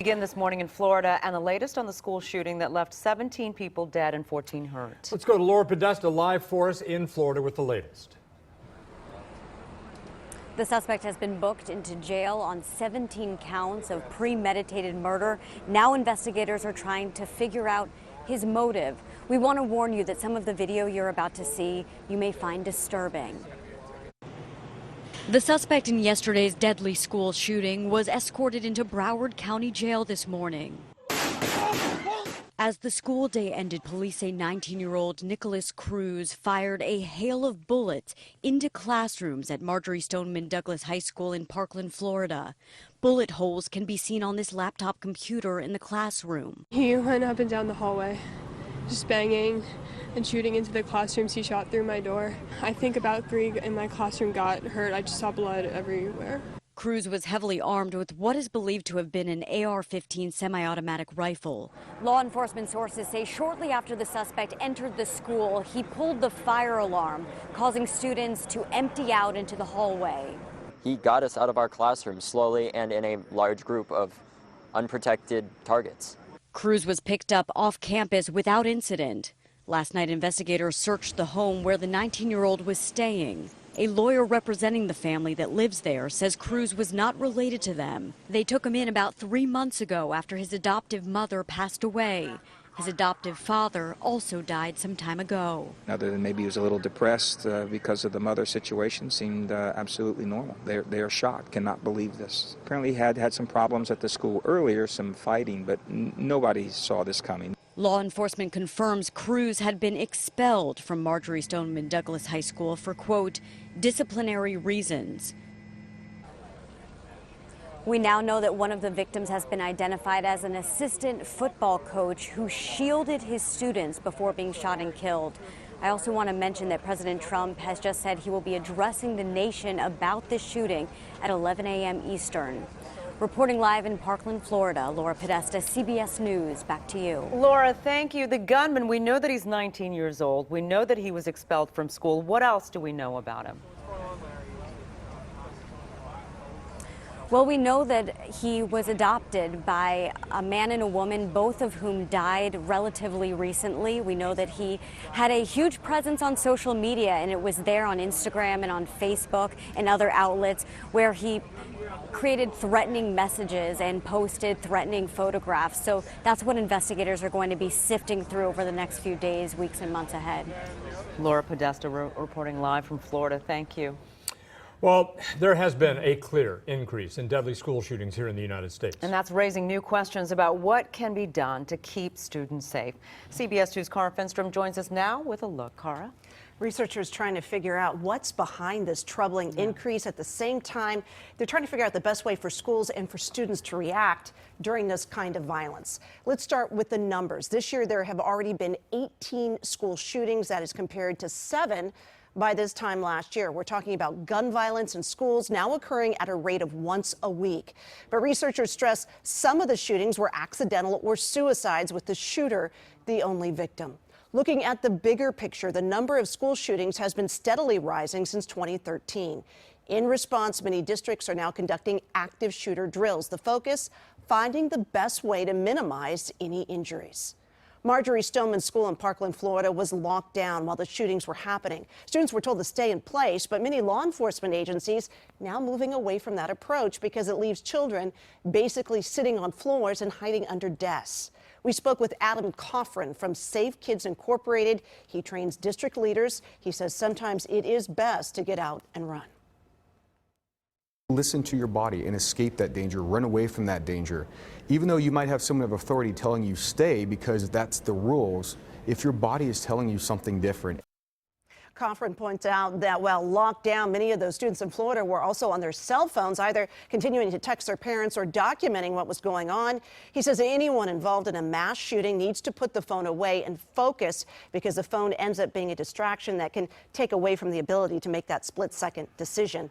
Begin this morning in Florida, and the latest on the school shooting that left 17 people dead and 14 hurt. Let's go to Laura Podesta live for us in Florida with the latest. The suspect has been booked into jail on 17 counts of premeditated murder. Now investigators are trying to figure out his motive. We want to warn you that some of the video you're about to see you may find disturbing. The suspect in yesterday's deadly school shooting was escorted into Broward County Jail this morning. As the school day ended, police say 19-year-old Nicholas Cruz fired a hail of bullets into classrooms at Marjorie Stoneman Douglas High School in Parkland, Florida. Bullet holes can be seen on this laptop computer in the classroom. He went up and down the hallway, just banging and shooting into the classrooms. He shot through my door. I think about 3 in my classroom got hurt. I just saw blood everywhere. Cruz was heavily armed with what is believed to have been an AR-15 semi-automatic rifle. Law enforcement sources say shortly after the suspect entered the school, he pulled the fire alarm, causing students to empty out into the hallway. He got us out of our classroom slowly and in a large group of unprotected targets. Cruz was picked up off campus without incident. Last night, investigators searched the home where the 19-year-old was staying. A lawyer representing the family that lives there says Cruz was not related to them. They took him in about 3 months ago after his adoptive mother passed away. His adoptive father also died some time ago. Other than maybe he was a little depressed because of the mother situation, seemed absolutely normal. They are shocked, cannot believe this. Apparently he had some problems at the school earlier, some fighting, but nobody saw this coming. Law enforcement confirms Cruz had been expelled from Marjorie Stoneman Douglas High School for, quote, disciplinary reasons. We now know that one of the victims has been identified as an assistant football coach who shielded his students before being shot and killed. I also want to mention that President Trump has just said he will be addressing the nation about this shooting at 11 a.m. Eastern. Reporting live in Parkland, Florida, Laura Podesta, CBS News. Back to you. Laura, thank you. The gunman, we know that he's 19 years old. We know that he was expelled from school. What else do we know about him? Well, we know that he was adopted by a man and a woman, both of whom died relatively recently. We know that he had a huge presence on social media, and it was there on Instagram and on Facebook and other outlets where he created threatening messages and posted threatening photographs. So that's what investigators are going to be sifting through over the next few days, weeks, and months ahead. Laura Podesta reporting live from Florida. Thank you. Well, there has been a clear increase in deadly school shootings here in the United States. And that's raising new questions about what can be done to keep students safe. CBS 2's Kara Finnstrom joins us now with a look. Kara? Researchers trying to figure out what's behind this troubling increase. At the same time, they're trying to figure out the best way for schools and for students to react during this kind of violence. Let's start with the numbers. This year, there have already been 18 school shootings. That is compared to 7 by this time last year. We're talking about gun violence in schools now occurring at a rate of once a week. But researchers stress some of the shootings were accidental or suicides, with the shooter the only victim. Looking at the bigger picture, the number of school shootings has been steadily rising since 2013. In response, many districts are now conducting active shooter drills. The focus, finding the best way to minimize any injuries. Marjorie Stoneman School in Parkland, Florida was locked down while the shootings were happening. Students were told to stay in place, but many law enforcement agencies now moving away from that approach because it leaves children basically sitting on floors and hiding under desks. We spoke with Adam Coffrin from Save Kids Incorporated. He trains district leaders. He says sometimes it is best to get out and run. Listen to your body and escape that danger, run away from that danger. Even though you might have someone of authority telling you stay because that's the rules, if your body is telling you something different. Coffrin points out that while locked down, many of those students in Florida were also on their cell phones, either continuing to text their parents or documenting what was going on. He says anyone involved in a mass shooting needs to put the phone away and focus, because the phone ends up being a distraction that can take away from the ability to make that split-second decision.